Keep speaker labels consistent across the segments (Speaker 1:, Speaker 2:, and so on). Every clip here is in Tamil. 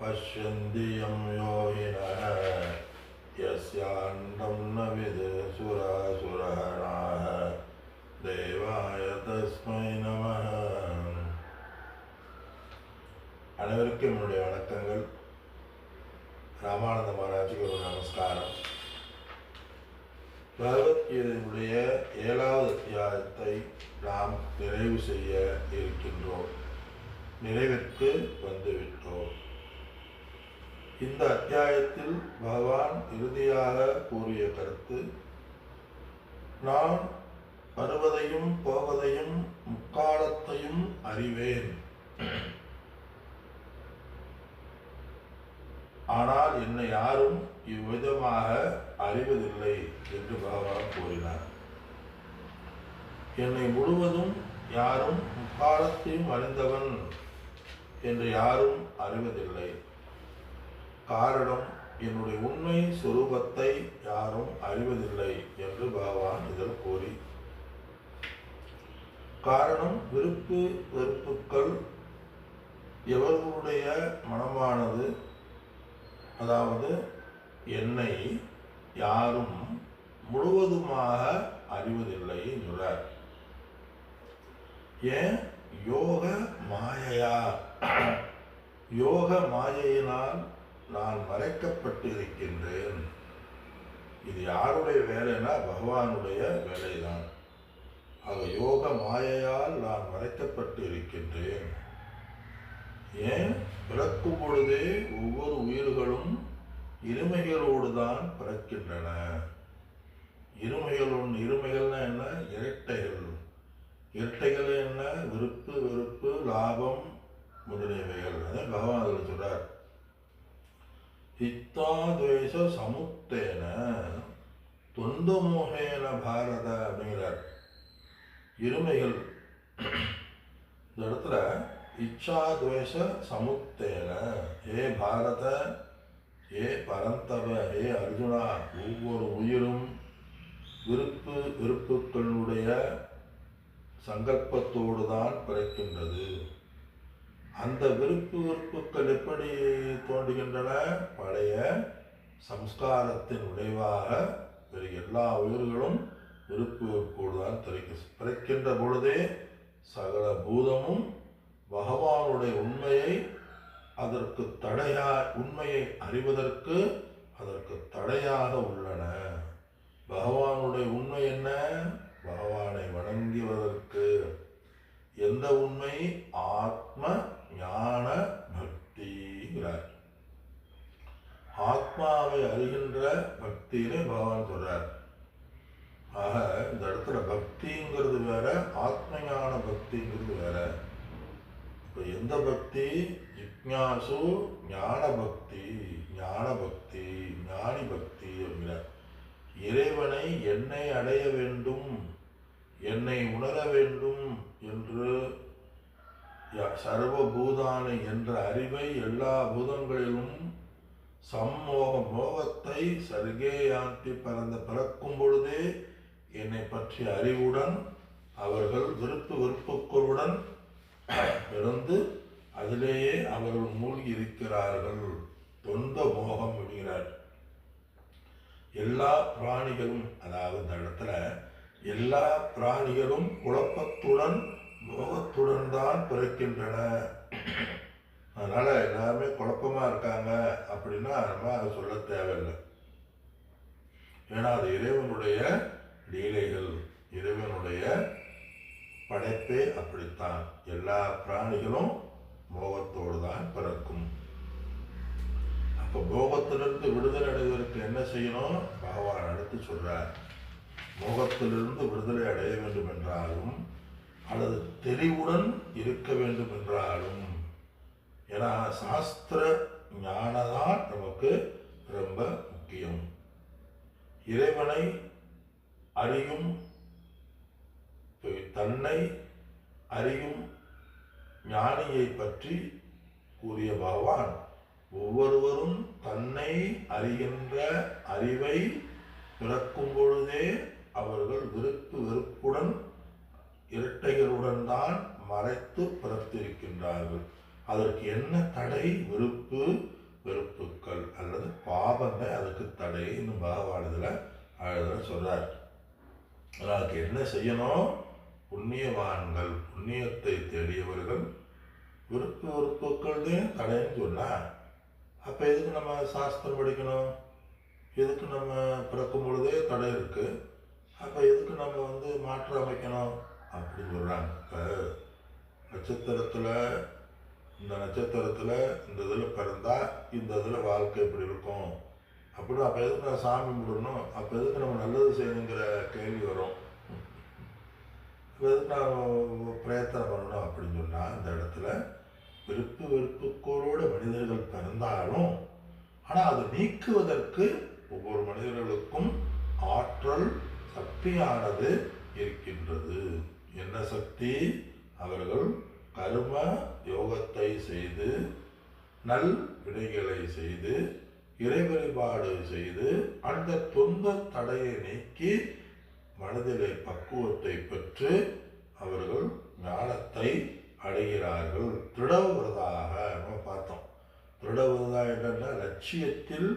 Speaker 1: पश्यन्ति यं योगिनः यस्यान्तं न विदुसुरासुरगणाः देवाय तस्मै நமः. அனைவருக்கும் என்னுடைய வணக்கங்கள். ராமானந்த மகாராஜுக்கு ஒரு நமஸ்காரம். பகவத்கீதையுடைய 7வது அத்தியாயத்தை நாம் நிறைவு செய்ய இருக்கின்றோம். நிறைவிற்கு வந்துவிட்டோம். இந்த அத்தியாயத்தில் பகவான் இறுதியாக கூறிய கருத்து, நான் வருவதையும் போவதையும் முக்காலத்தையும் அறிவேன், ஆனால் என்னை யாரும் இவ்விதமாக அறிவதில்லை என்று பகவான் கூறினார். என்னை முழுவதும் யாரும் முக்காலத்தையும் அறிந்தவன் என்று யாரும் அறிவதில்லை. காரணம், என்னுடைய உண்மை சொரூபத்தை யாரும் அறிவதில்லை என்று பகவான் இதில் கூறி, காரணம் விருப்பு வெறுப்புக்கள் எவர்களுடைய மனமானது, அதாவது என்னை யாரும் முழுவதுமாக அறிவதில்லை என்கிறார். ஏன்? யோக மாயையா, யோக மாயையினால் நான் மறைக்கப்பட்டு இருக்கின்றேன். இது யாருடைய வேலைனா பகவானுடைய வேலைதான். ஆக யோக மாயையால் நான் மறைக்கப்பட்டு இருக்கின்றேன். ஏன்? பிறக்கும் பொழுதே ஒவ்வொரு உயிர்களும் இருமைகளோடு தான் பிறக்கின்றன. இருமைகள்னா என்ன? இரட்டைகள். இரட்டைகள் என்ன? விருப்பு வெறுப்பு லாபம் முதலியவைகள். அதான் பகவான் அதில் சொல்றார், இத்தாத்வேஷ சமுத்தேன தொந்தமோகேன பாரத அப்படிங்கிறார். இருமைகள். இந்த இடத்துல இச்சாத்வேஷ சமுத்தேன, ஏ பாரத, ஏ பரந்தவ, ஏ அர்ஜுனா, ஒவ்வொரு உயிரும் விருப்பு வெறுப்புகளுடைய சங்கல்பத்தோடு தான் பிறக்கின்றது. அந்த விருப்பு வெறுப்புகள் எப்படி தோன்றுகின்றன? பழைய சம்ஸ்காரத்தின் விளைவாக எல்லா உயிர்களும் விருப்பு வெறுப்போடு தான் பிறக்கின்ற பொழுதே சகல பூதமும் பகவானுடைய உண்மையை அதற்கு உண்மையை அறிவதற்கு அதற்கு தடையாக உள்ளன. பகவானுடைய உண்மை என்ன? பகவானை வணங்குவதற்கு. எந்த உண்மை? ஆத்ம ஞான பக்திங்கிறார். ஆத்மாவை அறிகின்ற பக்தியிலே பகவான் சொல்றார். ஆக இந்த இடத்துல பக்திங்கிறது வேற, ஆத்ம ஞான பக்திங்கிறது வேற. இப்போ எந்த பக்தி? ஜிக்ஞாசு ஞான பக்தி, ஞான பக்தி, ஞானி பக்தி அப்படிங்கிறார். இறைவனை என்னை அடைய வேண்டும், என்னை உணர வேண்டும் என்று சர்வபூதானை என்ற அறிவை எல்லா பூதங்களிலும் மோகத்தை சர்கேயாந்தி பிறக்கும் பொழுதே என்னை பற்றிய அறிவுடன் அவர்கள் விருப்பு வெறுப்புகளுடன் இருந்து அதிலேயே அவர்கள் மூழ்கி இருக்கிறார்கள். தொந்த மோகம் விடுகிறார். எல்லா பிராணிகளும், அதாவது இந்த இடத்துல எல்லா பிராணிகளும் குழப்பத்துடன் மோகத்துடன் தான் பிறக்கின்றன. அதனால எல்லாருமே குழப்பமா இருக்காங்க அப்படின்னா நம்ம அதை சொல்ல தேவையில்லை. ஏன்னா அது இறைவனுடைய லீலைகள், இறைவனுடைய படைப்பே அப்படித்தான். எல்லா பிராணிகளும் மோகத்தோடு தான் பிறக்கும். அப்போ மோகத்திலிருந்து விடுதலை அடைவதற்கு என்ன செய்யணும்? பகவான் அடுத்து சொல்றார். மோகத்திலிருந்து விடுதலை அடைய வேண்டும் என்றாலும் அல்லது தெளிவுடன் இருக்க வேண்டும் என்றாலும், ஏன்னா சாஸ்திர ஞானதான் நமக்கு ரொம்ப முக்கியம். இறைவனை அறியும், தன்னை அறியும் ஞானியை பற்றி கூறிய பகவான், ஒவ்வொருவரும் தன்னை அறிகின்ற அறிவை பிறக்கும் பொழுதே அவர்கள் விருப்பு வெறுப்புடன் இரட்டைகளுடன் தான் மறைத்து பிறத்திருக்கின்றார்கள். அதற்கு என்ன தடை? விருப்பு கதையை இன்னும் பகவானத்தில் சொல்றார். அதற்கு என்ன செய்யணும்? புண்ணியவான்கள், புண்ணியத்தை தேடியவர்கள் விருப்பு வெறுப்புக்கள் தான் தடைன்னு சொன்னா, அப்போ எதுக்கு நம்ம சாஸ்திரம் படிக்கணும்? எதுக்கு நம்ம பிறக்கும் பொழுதே தடை இருக்கு? அப்போ எதுக்கு நம்ம மாற்று அமைக்கணும் அப்படின்னு சொல்றாங்க. இப்போ நட்சத்திரத்தில் இந்த நட்சத்திரத்தில் இந்த இதில் பிறந்தா இந்த இதில் வாழ்க்கை எப்படி இருக்கும் அப்படின்னு, அப்போ எதுக்கு நான் சாமி கும்பிடணும்? அப்போ எதுக்கு நம்ம நல்லது செய்யணுங்கிற கேள்வி வரும். இப்போ எதுக்கு நான் பிரயத்தனை பண்ணணும் அப்படின்னு சொன்னால், இந்த இடத்துல விருப்பு வெறுப்புகளோடு மனிதர்கள் பிறந்தாலும் ஆனால் அதை நீக்குவதற்கு ஒவ்வொரு மனிதர்களுக்கும் ஆற்றல், சக்தியானது இருக்கின்றது. என்ன சக்தி? அவர்கள் கர்ம யோகத்தை செய்து, நல் வினைகளை செய்து, இறை வழிபாடு செய்து, அந்த தொந்த தடையை நீக்கி மனதிலே பக்குவத்தை பெற்று அவர்கள் ஞானத்தை அடைகிறார்கள். திருடவிரதாக நம்ம பார்த்தோம். திருடவிரதா என்னன்னா லட்சியத்தில்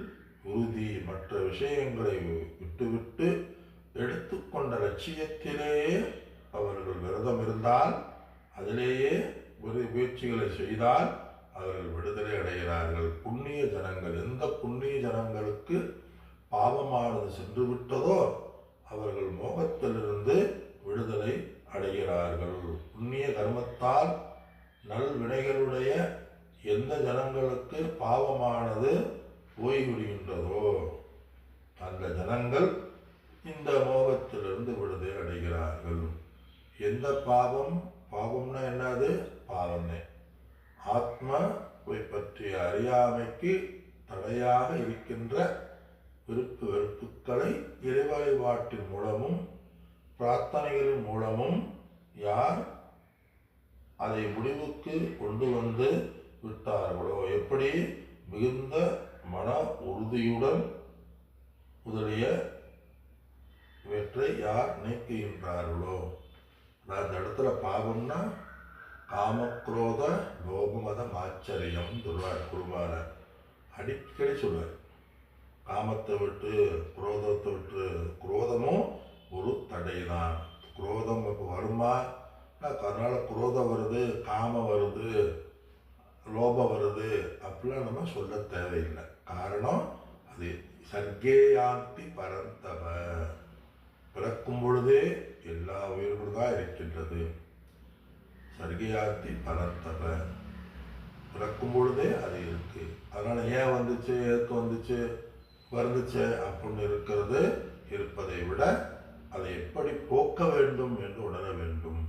Speaker 1: உறுதி, மற்ற விஷயங்களை விட்டுவிட்டு எடுத்துக்கொண்ட லட்சியத்திலேயே அவர்கள் விரதம் இருந்தால், அதிலேயே முயற்சிகளை செய்தால் அவர்கள் விடுதலை அடைகிறார்கள். புண்ணிய ஜனங்கள், எந்த புண்ணிய ஜனங்களுக்கு பாவமானது சென்று விட்டதோ அவர்கள் மோகத்திலிருந்து விடுதலை அடைகிறார்கள். புண்ணிய கர்மத்தால் நல் வினைகளுடைய எந்த ஜனங்களுக்கு பாவமானது போய்விடுகின்றதோ அந்த ஜனங்கள் இந்த மோகத்திலிருந்து விடுதலை அடைகிறார்கள். எந்த பாவம்? பாவம்னா என்னது? பாவமே ஆத்மாவை பற்றிய அறியாமைக்கு தடையாக இருக்கின்ற விருப்பு வெறுப்புக்களை இறை வழிபாட்டின் மூலமும் பிரார்த்தனைகளின் மூலமும் யார் அதை முடிவுக்கு கொண்டு வந்து விட்டார்களோ, எப்படி மிகுந்த மன உறுதியுடன் முதலிய இவற்றை யார் நீக்குகின்றார்களோ, அந்த இடத்துல பாவம்னா காமக்ரோத லோபமதம் ஆச்சரியம் சொல்வார் குருவார. அடிக்கடி சொல்வார், காமத்தை விட்டு குரோதத்தை விட்டு. குரோதமும் ஒரு தடை தான். குரோதம் இப்போ வருமா? அதனால குரோதம் வருது, காமம் வருது, லோபம் வருது அப்படிலாம் நம்ம சொல்ல தேவையில்லை. காரணம் அது சர்க்கேயாந்தி பரந்தவ, பிறக்கும் பொழுதே எல்லா உயிர்களும் தான் இருக்கின்றது. சர்க்கேயாந்தி பரந்தவ, பிறக்கும் பொழுதே அது இருக்கு. அதனால ஏன் வந்துச்சு, எதுக்கு வந்துச்சு, வந்துச்சு அப்படின்னு இருப்பதை விட அதை எப்படி போக்க வேண்டும் என்று உணர வேண்டும்.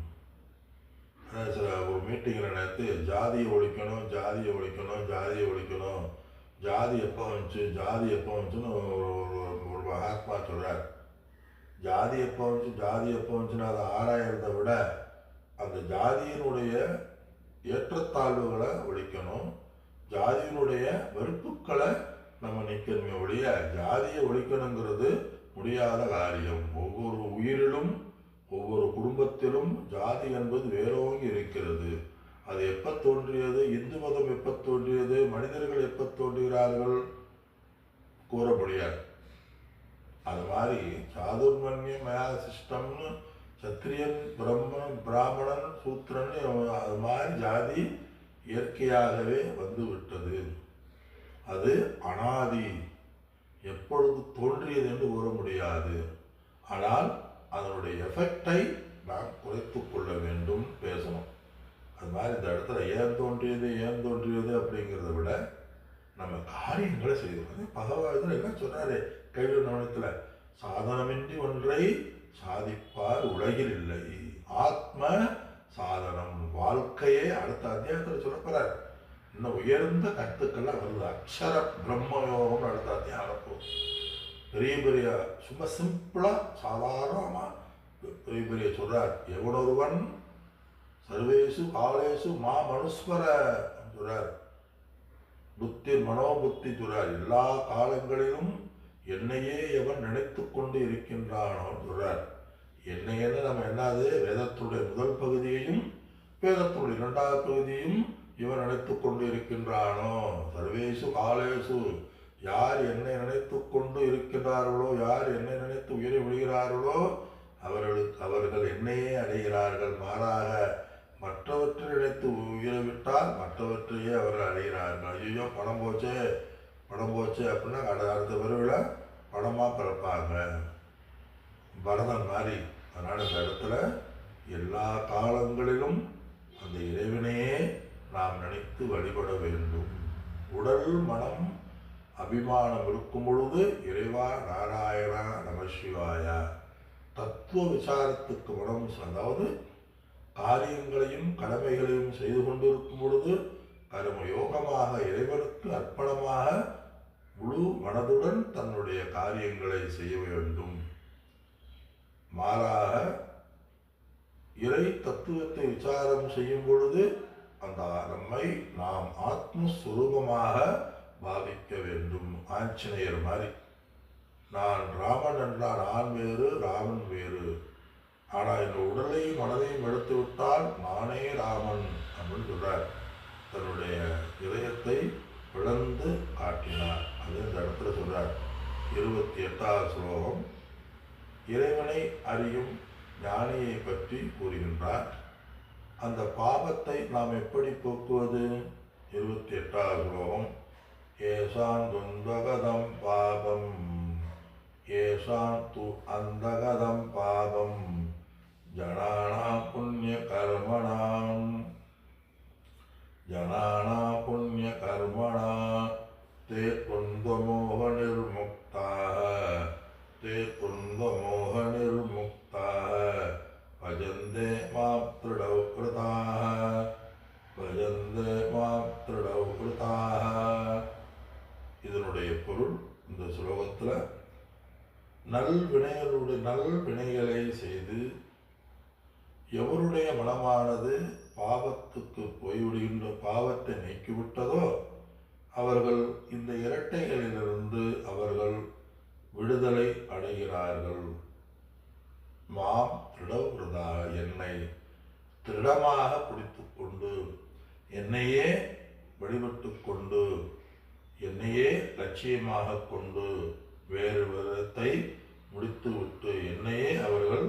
Speaker 1: சில ஒரு மீட்டிங்கில் நேற்று ஜாதியை ஒழிக்கணும், ஜாதியை ஒழிக்கணும், ஜாதியை ஒழிக்கணும், ஜாதி எப்போ வந்துச்சு, ஜாதி எப்போ வந்துச்சுன்னு ஒரு மகாத்மா சொல்கிறார். ஜாதி எப்போ வந்துச்சு, ஜாதி எப்போ வந்துச்சுன்னா அதை ஆராயறதை விட அந்த ஜாதியினுடைய ஏற்றத்தாழ்வுகளை ஒழிக்கணும், ஜாதியினுடைய வெறுப்புக்களை நம்ம நீக்கணுமே ஒழிய ஜாதியை ஒழிக்கணுங்கிறது முடியாத காரியம். ஒவ்வொரு உயிரிலும் ஒவ்வொரு குடும்பத்திலும் ஜாதி என்பது வேரோங்கி இருக்கிறது. அது எப்போ தோன்றியது, இந்து மதம் எப்போ தோன்றியது, மனிதர்கள் எப்போ தோன்றுகிறார்கள் கூற முடியாது. அது மாதிரி சாதுர்மன்ய மயா சிஸ்டம்னு சத்திரியன் பிராமணன் சூத்திரன், அது மாதிரி ஜாதி இயற்கையாகவே வந்து விட்டது. அது அனாதி, எப்பொழுது தோன்றியது என்று கூற முடியாது. ஆனால் அதனுடைய எஃபெக்டை நாம் குறைத்து கொள்ள வேண்டும், பேசணும். அது மாதிரி இந்த இடத்துல ஏன் தோன்றியது அப்படிங்கிறத விட நம்ம காரியங்களை செய்து பகவான் என்ன சொல்றாரு கைவிட நவனத்தில், சாதனமின்றி ஒன்றை சாதிப்பார் உலகில் இல்லை. ஆத்ம சாதனம், வாழ்க்கையே அடுத்த அத்தியாயத்தில் சொல்லப்படுறார். இன்னும் உயர்ந்த கருத்துக்கள்லாம் வருது. அக்ஷர பிரம்மயோகம் அடுத்த அத்தியாயம் போகுது. பெரிய பெரிய சும்மா சிம்பிளா சாதாரணமா பெரிய சொல்றார். எவனொருவன் சர்வேசு காலேசு மா மனுஸ்வர சொல்றார். புத்தி மனோபுத்தி சொல்றார். எல்லா காலங்களிலும் என்னையே எவன் நினைத்து கொண்டு இருக்கின்றானோ சொல்றார். என்னையன்னு நம்ம என்னது, வேதத்துடைய முதல் பகுதியையும் வேதத்துடைய இரண்டாவது பகுதியும் இவன் நினைத்து கொண்டு இருக்கின்றானோ. சர்வேசு காலேசு, யார் என்னை நினைத்து கொண்டு இருக்கின்றார்களோ, யார் என்னை நினைத்து உயிரை விழுகிறார்களோ அவர்கள் என்னையே அடைகிறார்கள். மாறாக மற்றவற்றை நினைத்து உயிரை விட்டால் மற்றவற்றையே அவர்கள் அடைகிறார்கள். ஐயோ பணம் போச்சு அப்படின்னா அடுத்த பிறவில் பணமாக பிறப்பாங்க, பரதன் மாதிரி. அதனால் இந்த இடத்துல எல்லா காலங்களிலும் அந்த இறைவனையே நாம் நினைத்து வழிபட வேண்டும். உடல் மனம் அபிமானம் இருக்கும் பொழுது இறைவா நாராயணா நம சிவாயா. தத்துவ விசாரத்துக்கு மனம், அதாவது காரியங்களையும் கடமைகளையும் செய்து கொண்டிருக்கும் பொழுது கர்மயோகமாக இறைவனுக்கு அர்ப்பணமாக முழு மனதுடன் தன்னுடைய காரியங்களை செய்ய வேண்டும். மாறாக இறை தத்துவத்தை விசாரம் செய்யும் பொழுது அந்த நம்மை நாம் ஆத்மஸ்வரூபமாக பாவிக்க வேண்டும். ஆஞ்சநேயர் மாதிரி, நான் ராமன் என்றால் நான் வேறு, ராமன் வேறு. ஆனால் இந்த உடலையும் மனதையும் எடுத்து விட்டால் நானே ராமன் அப்படின்னு சொல்றார். தன்னுடைய இதயத்தை பிளந்து காட்டினார். அது இந்த இடத்துல சொல்றார். 28வது ஸ்லோகம் இறைவனை அறியும் ஞானியை பற்றி கூறுகின்றார். அந்த பாவத்தை நாம் எப்படி போக்குவது? 28வது ஸ்லோகம் ஏசான் துந்தகதம் பாபம் ஏசான் து அந்தகதம் பாபம் ஜனானா புண்ணிய கர்மணா தே துந்தமோக நிர்முக்தாக பஜந்தே மாத்ருடௌ கிருதாக. இதனுடைய பொருள் இந்த ஸ்லோகத்தில் நல்வினைகளை செய்து எவருடைய மனமானது பாவத்துக்கு போய்விடுகின்ற பாவத்தை நீக்கிவிட்டதோ அவர்கள் இந்த இரட்டைகளிலிருந்து அவர்கள் விடுதலை அடைகிறார்கள். மாம் திருடவிரதா, என்னை திருடமாக பிடித்து கொண்டு என்னையே வழிபட்டு கொண்டு என்னையே லட்சியமாக கொண்டு வேறு விதத்தை முடித்துவிட்டு என்னையே அவர்கள்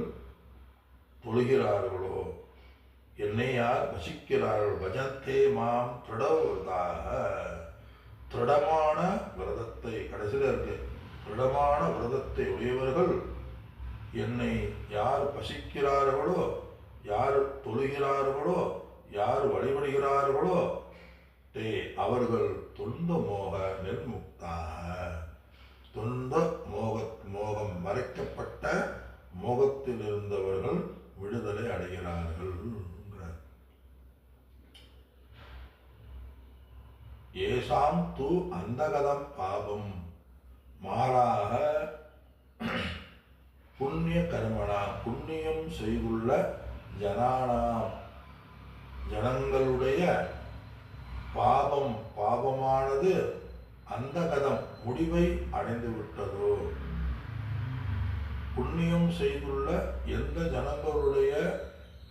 Speaker 1: தொழுகிறார்களோ, என்னை யார் வசிக்கிறார்கள். பஜந்தே மாம் திருடவிரதாக, திருடமான விரதத்தை, கடைசியில் இருக்கு, திருடமான விரதத்தை உடையவர்கள் என்னை யார் பசிக்கிறார்களோ, யார் தொழுகிறார்களோ, யார் வழிபடுகிறார்களோ தே அவர்கள் துன்ப மோக நிர்முக்தாக, துன்ப மோகம் மறைக்கப்பட்ட மோகத்தில் இருந்தவர்கள் விடுதலை அடைகிறார்கள். ஏசாம் து அந்தகதம் பாபம், மாறாக புண்ணிய கர்மனா புண்ணியம் செய்துள்ள ஜனங்களுடைய பாபமானது அந்தகதம் முடிவை அடைந்து விட்டதோ. புண்ணியம் செய்துள்ள எந்த ஜனங்களுடைய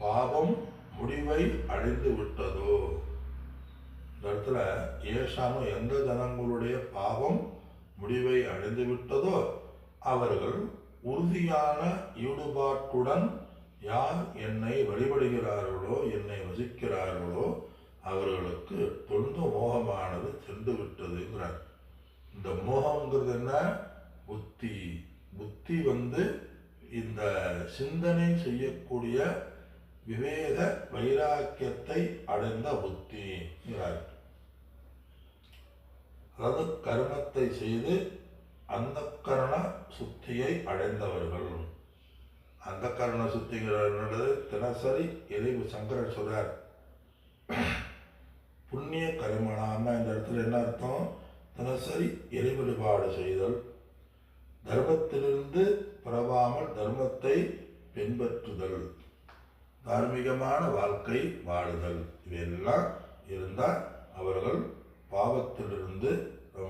Speaker 1: பாவம் முடிவை அடைந்து விட்டதோ. இந்த இடத்துல ஏசாம எந்த ஜனங்களுடைய பாவம் முடிவை அடைந்து விட்டதோ அவர்கள் உறுதியான ஈடுபாட்டுடன் யார் என்னை வழிபடுகிறார்களோ, என்னை வசிக்கிறார்களோ அவர்களுக்கு தொந்த மோகமானது சென்று விட்டதுங்கிறார். இந்த மோகங்கிறது என்ன? புத்தி. புத்தி இந்த சிந்தனை செய்யக்கூடிய விவேக வைராக்கியத்தை அடைந்த புத்திங்கிறார். அதாவது கர்மத்தை செய்து அந்த கரண சுத்தியை அடைந்தவர்கள். அந்த கரண சுத்திங்கிறது தினசரி எரிவு சங்கரர் சொல்றார். புண்ணிய கர்மனான்னா இந்த இடத்துல என்ன அர்த்தம்? தினசரி இறை வழிபாடு செய்தல், தர்மத்திலிருந்து பிறவாமல் தர்மத்தை பின்பற்றுதல், தார்மீகமான வாழ்க்கை வாழுதல், இவையெல்லாம் இருந்தால் அவர்கள் பாவத்திலிருந்து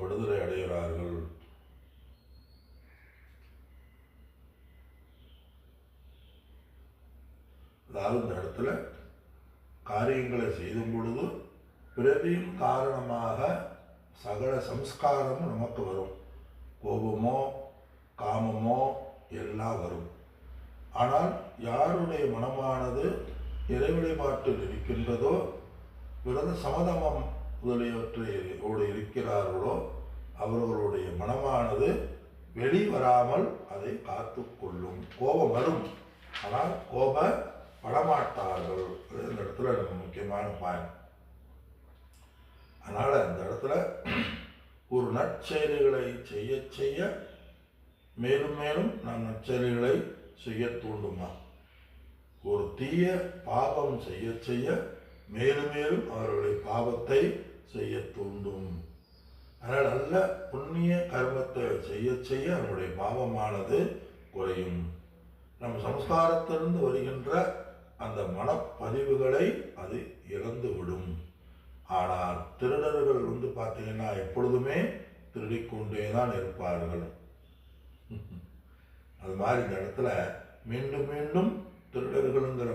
Speaker 1: விடுதலை அடைகிறார்கள். அதாவது இந்த இடத்துல காரியங்களை செய்யும் பொழுது பிறவியின் காரணமாக சகல சம்ஸ்காரமும் நமக்கு வரும். கோபமோ காமமோ எல்லாம் வரும். ஆனால் யாருடைய மனமானது இறை வழிபாட்டில் இருக்கின்றதோ, விரத சமதமம் முதலியவற்றோடு இருக்கிறார்களோ, அவர்களுடைய மனமானது வெளிவராமல் அதை காத்து கொள்ளும். கோபம் வரும், ஆனால் கோபப்படமாட்டார்கள். இந்த இடத்துல நம்ம முக்கியமான பாயிண்ட். அதனால் அந்த இடத்துல ஒரு நற்செயல்களை செய்ய செய்ய மேலும் மேலும் நாம் நற்செயல்களை செய்ய தூண்டுமா? ஒரு தீய பாவம் செய்ய செய்ய மேலும் மேலும் அவர்களை பாவத்தை செய்ய தூண்டும். அதனால் நல்ல புண்ணிய கர்மத்தை செய்ய செய்ய அவருடைய பாவமானது குறையும். நம் சம்ஸ்காரத்திலிருந்து வருகின்ற அந்த மனப்பதிவுகளை அது இழந்து விடும். ஆனால் திருடர்கள் பார்த்தீங்கன்னா எப்பொழுதுமே திருடிக்கொண்டே தான் இருப்பார்கள். அது மாதிரி இந்த இடத்துல மீண்டும் மீண்டும் திருடர்களுங்கிற